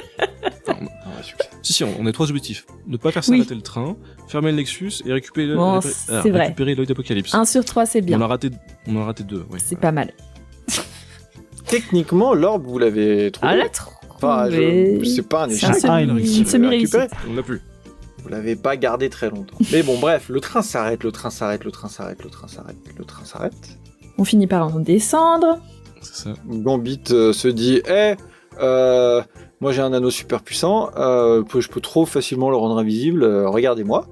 Enfin, Un vrai succès. si, on a trois objectifs. Ne pas faire s'arrêter le train, fermer le Nexus et récupérer, Bon, c'est vrai. récupérer l'œil d'Apocalypse. 1 sur 3, c'est bien. On a raté deux, ouais. C'est pas mal. Techniquement, l'orbe, vous l'avez trouvé. Ah là, Enfin, c'est pas un C'est échec. un Vous l'avez semi-réussite. récupéré. On l'a plus. Vous l'avez pas gardé très longtemps. Mais bon, bref, le train s'arrête. On finit par en descendre. C'est ça. Gambit se dit moi j'ai un anneau super puissant, je peux trop facilement le rendre invisible, regardez-moi.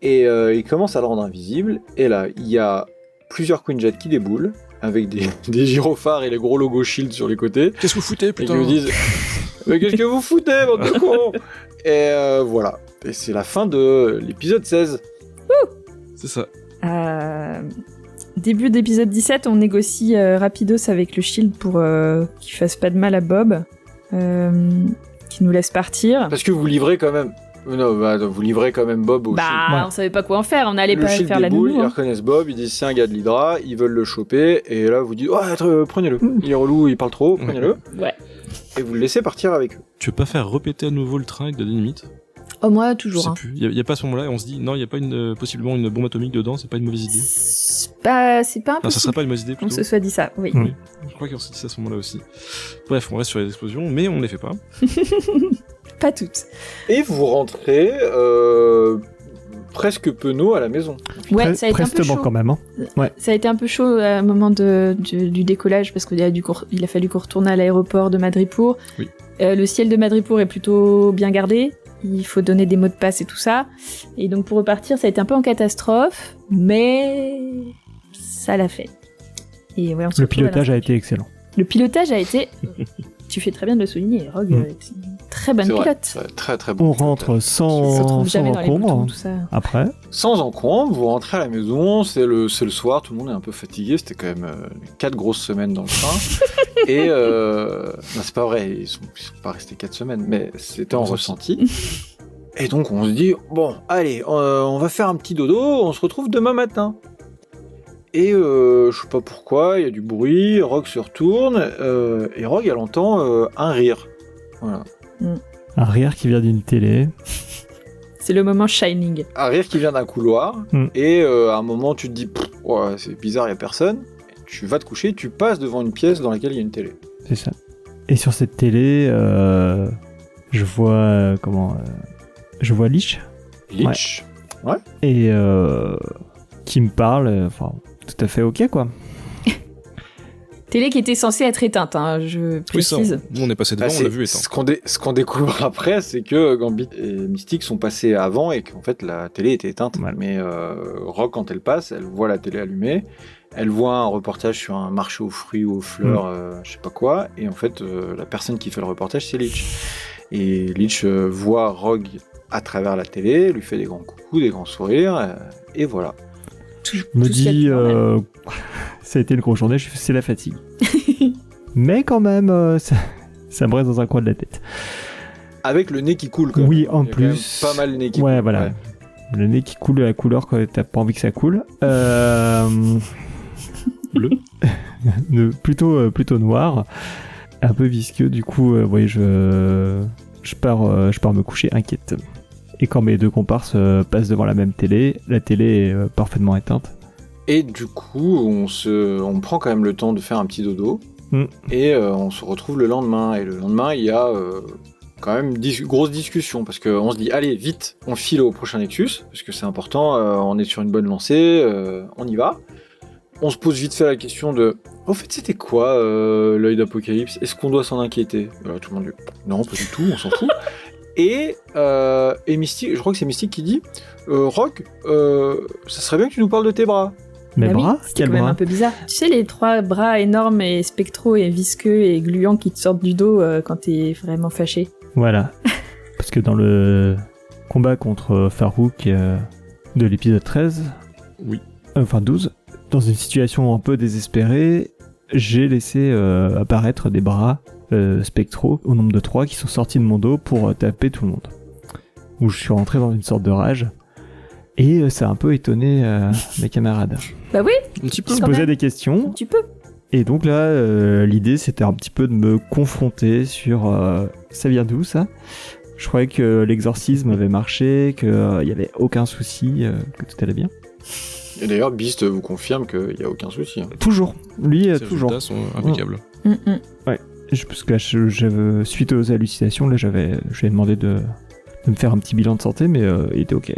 Et il commence à le rendre invisible, et là il y a plusieurs Queen Jet qui déboulent avec des gyrophares et les gros logos Shield sur les côtés, Qu'est-ce que vous foutez, et qui putain? me disent mais qu'est-ce que vous foutez, bande de cons. Et voilà, et c'est la fin de l'épisode 16. C'est ça. Début d'épisode 17, on négocie rapidos avec le Shield pour qu'il fasse pas de mal à Bob, qui nous laisse partir. Parce que vous livrez quand même vous livrez quand même Bob au Shield. Ouais. On savait pas quoi en faire, on allait Le pas Shield faire la déboule, nounou. ils reconnaissent Bob, ils disent c'est un gars de l'Hydra, ils veulent le choper, et là vous dites prenez-le, il est relou, il parle trop, prenez-le, Ouais. et vous le laissez partir avec eux. Tu veux pas faire répéter à nouveau le train avec de la dynamite? Oh, moi, Je toujours. sais Hein. plus. Il y a pas à ce moment-là, et on se dit, non, il y a pas possiblement une bombe atomique dedans, c'est pas une mauvaise idée. C'est pas Non, ça serait impossible pas une mauvaise idée qu'on plutôt. se soit dit ça, oui. Mm. Je crois qu'on s'est dit ça à ce moment-là aussi. Bref, on reste sur les explosions, mais on les fait pas. Pas toutes. Et vous rentrez presque penaud à la maison. Ouais, ça a été un peu Prestement chaud. quand même. Hein. Ça a été un peu chaud à un moment du décollage parce qu'il a fallu qu'on retourne à l'aéroport de Madripour. Oui. Le ciel de Madripour est plutôt bien gardé. Il faut donner des mots de passe et tout ça. Et donc pour repartir, ça a été un peu en catastrophe, mais ça l'a fait. Et ouais, on se Le retrouve à pilotage la- a été excellent. Le pilotage a été... Tu fais très bien de le souligner, Rogue. C'est une très bonne C'est vrai, pilote. c'est très très bon. On rentre Il se sans retrouve jamais dans les boutons, encombre. tout ça. Après, Sans encombre, vous rentrez à la maison, c'est le soir, tout le monde est un peu fatigué, c'était quand même 4 grosses semaines dans le train. Et non, c'est pas vrai, ils sont pas restés 4 semaines, mais c'était en ressenti. Et donc on se dit, bon, allez, on va faire un petit dodo, on se retrouve demain matin. Et je sais pas pourquoi, il y a du bruit, Rogue se retourne, et Rogue elle entend un rire. Voilà. un rire qui vient d'une télé. C'est le moment Shining. Un rire qui vient d'un couloir, et à un moment tu te dis, ouais, c'est bizarre, il y a personne. Et tu vas te coucher, tu passes devant une pièce dans laquelle il y a une télé. C'est ça. Et sur cette télé, je vois je vois Lich Lich. et qui me parle. Enfin, tout à fait ok quoi. Télé qui était censée être éteinte, hein, je Oui, ça, précise. nous on est passé devant, Ah, on l'a vu éteint. ce qu'on découvre après, c'est que Gambit et Mystique sont passés avant et qu'en fait la télé était éteinte. Voilà. Mais Rogue, quand elle passe, elle voit la télé allumée, elle voit un reportage sur un marché aux fruits ou aux fleurs, je sais pas quoi, et en fait la personne qui fait le reportage, c'est Lich. Et Lich voit Rogue à travers la télé, lui fait des grands coucous, des grands sourires, et voilà. Me Tout ce qu'il y a de dit, normal. ça a été une grosse journée, c'est la fatigue. Mais quand même, ça me reste dans un coin de la tête. Avec le nez qui coule, quand Oui, même. en Il y a quand même plus. pas mal le nez qui Ouais, coule. voilà. Le nez qui coule de la couleur quand t'as pas envie que ça coule. Bleu. Plutôt noir. Un peu visqueux, du coup, je pars me coucher inquiète. Et quand mes deux comparses passent devant la même télé, la télé est parfaitement éteinte. Et du coup, on prend quand même le temps de faire un petit dodo. Et on se retrouve le lendemain. Et le lendemain, il y a quand même grosse discussion. Parce qu'on se dit, allez, vite, on file au prochain Nexus. Parce que c'est important, on est sur une bonne lancée, on y va. On se pose vite fait la question de... Au fait, c'était quoi l'œil d'Apocalypse? Est-ce qu'on doit s'en inquiéter? Voilà, tout le monde dit, non, pas du tout, on s'en fout. Et Mystique, je crois que c'est Mystique qui dit, Rogue, ça serait bien que tu nous parles de tes bras. Mes Bah bras? oui, c'était Quels quand même bras? un peu bizarre. Tu sais, les 3 bras énormes et spectraux et visqueux et gluants qui te sortent du dos quand t'es vraiment fâché. Voilà. Parce que dans le combat contre Farouk de l'épisode 13, enfin 12, dans une situation un peu désespérée, j'ai laissé apparaître des bras spectraux au nombre de 3 qui sont sortis de mon dos pour taper tout le monde. Où je suis rentré dans une sorte de rage. Et ça a un peu étonné mes camarades. Bah oui, Un petit peu. Ils se Quand posaient même. des questions. tu peux. Et donc là, l'idée c'était un petit peu de me confronter sur ça vient d'où ça? Je croyais que l'exorcisme avait marché, qu'il n'y avait aucun souci, que tout allait bien. Et d'ailleurs, Beast vous confirme qu'il n'y a aucun souci. Hein. Toujours. Lui, Ces toujours. résultats sont impeccables. Parce que là, suite aux hallucinations, là, je lui ai demandé de me faire un petit bilan de santé, mais il était ok.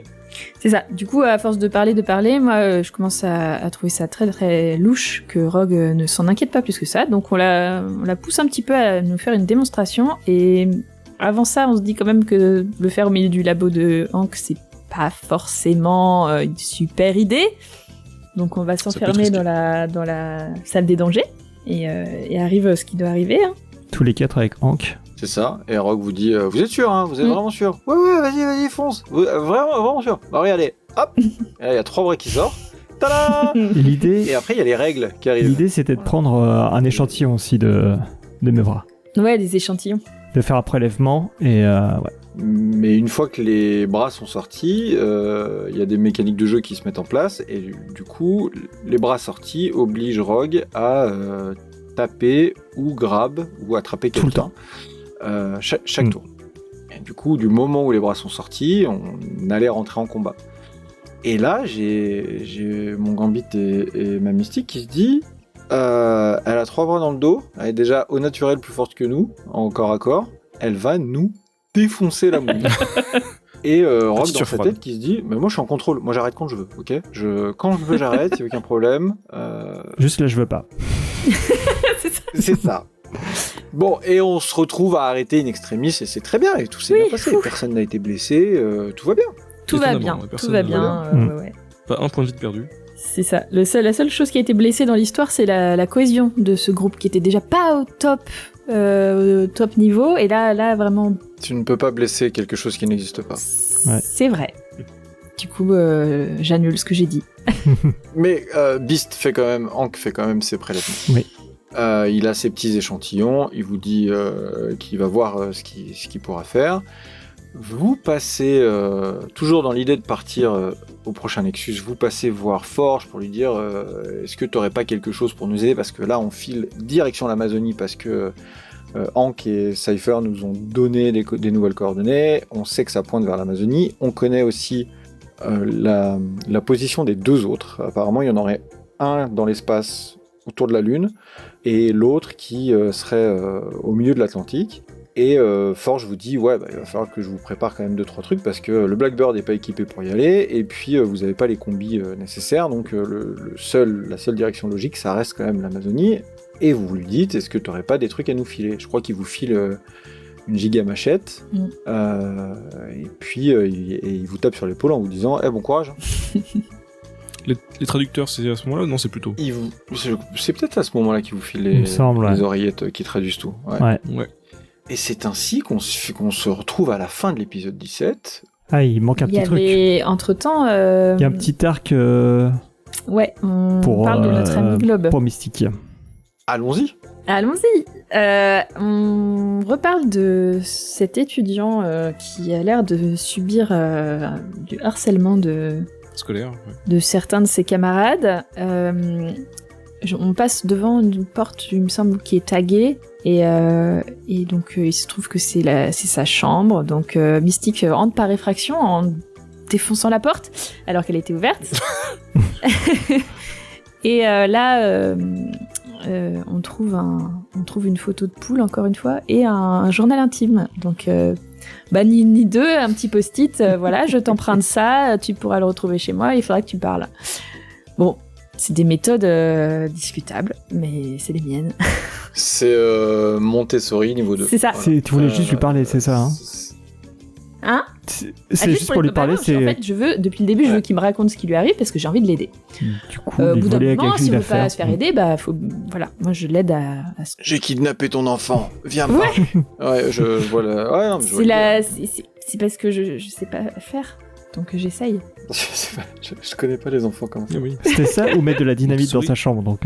C'est ça. Du coup, à force de parler, moi, je commence à trouver ça très très louche que Rogue ne s'en inquiète pas plus que ça. Donc on la pousse un petit peu à nous faire une démonstration. Et avant ça, on se dit quand même que le faire au milieu du labo de Hank, c'est pas forcément une super idée. Donc on va s'enfermer dans la salle des dangers. Et arrive ce qui doit arriver. Hein. Tous les 4 avec Hank. C'est ça, et Rogue vous dit, vous êtes sûr, hein? Vous êtes vraiment sûr? Ouais, vas-y, fonce. Vraiment sûr. Bah regardez, hop. Et là, il y a 3 bras qui sortent. Tada! L'idée, Et après, il y a les règles qui arrivent. l'idée c'était de prendre un échantillon aussi de mes bras. Ouais, des échantillons. De faire un prélèvement, et ouais. Mais une fois que les bras sont sortis, il y a des mécaniques de jeu qui se mettent en place, et du coup, les bras sortis obligent Rogue à taper ou grab ou attraper Tout le quelqu'un chaque tour. Et du coup, du moment où les bras sont sortis, on allait rentrer en combat. Et là, j'ai mon Gambit et ma Mystique qui se dit, elle a 3 bras dans le dos, elle est déjà au naturel plus forte que nous, en corps à corps, elle va nous défoncer la mouille. Et Rogue dans sa tête qui se dit, mais moi je suis en contrôle, moi j'arrête quand je veux, ok? Quand je veux j'arrête, il n'y a aucun problème. Juste là je veux pas. C'est ça. C'est ça. Bon, et on se retrouve à arrêter in extremis, et c'est très bien, et tout s'est bien passé, personne n'a été blessé, tout va bien. Tout va bien, tout va bien. Ouais. Pas un point de vie de perdu. C'est ça. La seule chose qui a été blessée dans l'histoire, c'est la cohésion de ce groupe qui était déjà pas au top niveau, et là vraiment... Tu ne peux pas blesser quelque chose qui n'existe pas. Ouais. C'est vrai. Du coup, j'annule ce que j'ai dit. Mais Beast Hank fait quand même ses prélèvements. Oui. Il a ses petits échantillons, il vous dit qu'il va voir ce qu'il pourra faire. Vous passez, toujours dans l'idée de partir au prochain Nexus, vous passez voir Forge pour lui dire est-ce que tu n'aurais pas quelque chose pour nous aider, parce que là on file direction l'Amazonie parce que Hank et Cypher nous ont donné des nouvelles coordonnées, on sait que ça pointe vers l'Amazonie, on connaît aussi la position des 2 autres, apparemment il y en aurait un dans l'espace autour de la Lune et l'autre qui serait au milieu de l'Atlantique. Et Forge vous dit, ouais, il va falloir que je vous prépare quand même 2-3 trucs parce que le Blackbird n'est pas équipé pour y aller, et puis vous n'avez pas les combis nécessaires, donc la seule direction logique, ça reste quand même l'Amazonie. Et vous lui dites, est-ce que tu n'aurais pas des trucs à nous filer? Je crois qu'il vous file une giga machette, et puis il vous tape sur l'épaule en vous disant, bon courage. Les traducteurs, c'est à ce moment-là? Non, c'est plutôt. C'est peut-être à ce moment-là qu'il vous file les oreillettes qui traduisent tout. Ouais. Et c'est ainsi qu'on se retrouve à la fin de l'épisode 17. Ah, il manque un petit truc. Entre-temps... Il y a un petit arc... Ouais, on parle de notre ami Globe. Pour Mystique. Allons-y. Allons-y. On reparle de cet étudiant qui a l'air de subir du harcèlement Scolaire. Ouais. de certains de ses camarades. On passe devant une porte, il me semble, qui est taguée. Et donc, il se trouve que c'est sa chambre. Donc, Mystique entre par effraction en défonçant la porte, alors qu'elle était ouverte. Et là, on trouve une photo de poule, encore une fois, et un journal intime. Donc, ni deux, un petit post-it, voilà, je t'emprunte ça, tu pourras le retrouver chez moi, il faudra que tu parles. Bon, c'est des méthodes discutables, mais c'est les miennes. C'est Montessori niveau 2. C'est ça. Tu voulais juste lui parler, c'est ça, hein? Hein? C'est juste pour lui parler, c'est... En fait, depuis le début, je veux qu'il me raconte ce qui lui arrive parce que j'ai envie de l'aider. Du coup, Au bout d'un voler moment, avec s'il lui veut pas se faire aider, faut... Voilà, moi je l'aide à... J'ai kidnappé ton enfant, viens pas. Ouais, je vois le... Ouais, non, mais je vois c'est parce que je sais pas faire, donc j'essaye. Je connais pas les enfants comme ça. Oui. C'était ça ou mettre de la dynamite dans sa chambre, donc...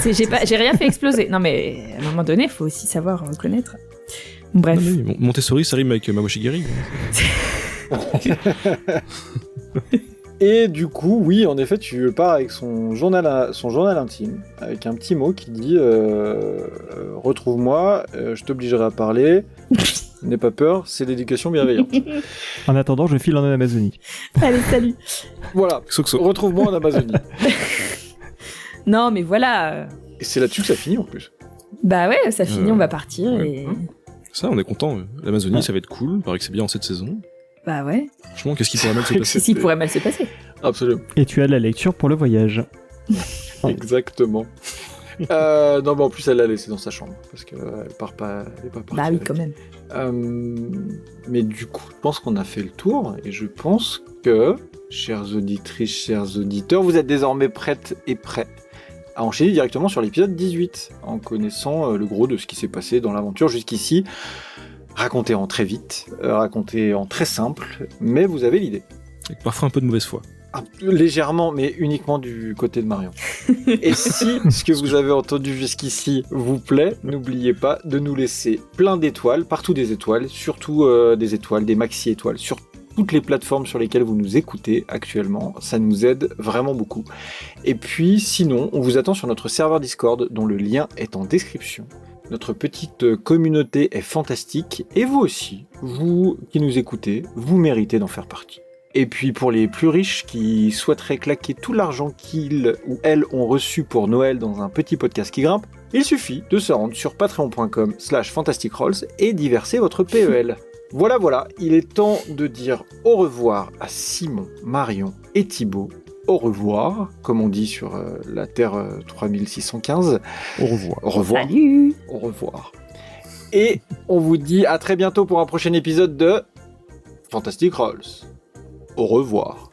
J'ai rien fait exploser. Non mais, à un moment donné, faut aussi savoir reconnaître. Bref. Oui, Montessori, ça rime avec Mawashigiri. Et du coup, oui, en effet, tu pars avec son journal intime, avec un petit mot qui dit retrouve-moi, je t'obligerai à parler, n'aie pas peur, c'est l'éducation bienveillante. En attendant, je file en Amazonie. Allez, salut. Voilà, retrouve-moi en Amazonie. Non, mais voilà. Et c'est là-dessus que ça finit en plus. Bah ouais, ça finit, on va partir ouais. et... Ça, on est content. L'Amazonie, ça va être cool. Il paraît que c'est bien en cette saison. Bah ouais. Franchement, qu'est-ce qui pourrait mal se passer? Qu'est-ce qui pourrait mal se passer? Absolument. Et tu as de la lecture pour le voyage. Exactement. Non, mais en plus, elle l'a laissé dans sa chambre, parce qu'elle est pas partie. Bah oui, quand même. Mais du coup, je pense qu'on a fait le tour, et je pense que, chères auditrices, chers auditeurs, vous êtes désormais prêtes et prêts à enchaîner directement sur l'épisode 18, en connaissant le gros de ce qui s'est passé dans l'aventure jusqu'ici. Raconté en très vite, raconté en très simple, mais vous avez l'idée. Avec parfois un peu de mauvaise foi. Légèrement, mais uniquement du côté de Marion. Et si ce que vous avez entendu jusqu'ici vous plaît, n'oubliez pas de nous laisser plein d'étoiles, partout des étoiles, surtout des étoiles, des maxi-étoiles, sur toutes les plateformes sur lesquelles vous nous écoutez actuellement. Ça nous aide vraiment beaucoup. Et puis, sinon, on vous attend sur notre serveur Discord, dont le lien est en description. Notre petite communauté est fantastique, et vous aussi, vous qui nous écoutez, vous méritez d'en faire partie. Et puis pour les plus riches qui souhaiteraient claquer tout l'argent qu'ils ou elles ont reçu pour Noël dans un petit podcast qui grimpe, il suffit de se rendre sur patreon.com/fantasticrolls et d'y verser votre PEL. Voilà, il est temps de dire au revoir à Simon, Marion et Thibaut. Au revoir, comme on dit sur la Terre 3615. Au revoir. Au revoir. Salut. Au revoir. Et on vous dit à très bientôt pour un prochain épisode de Fantastic Rolls. Au revoir.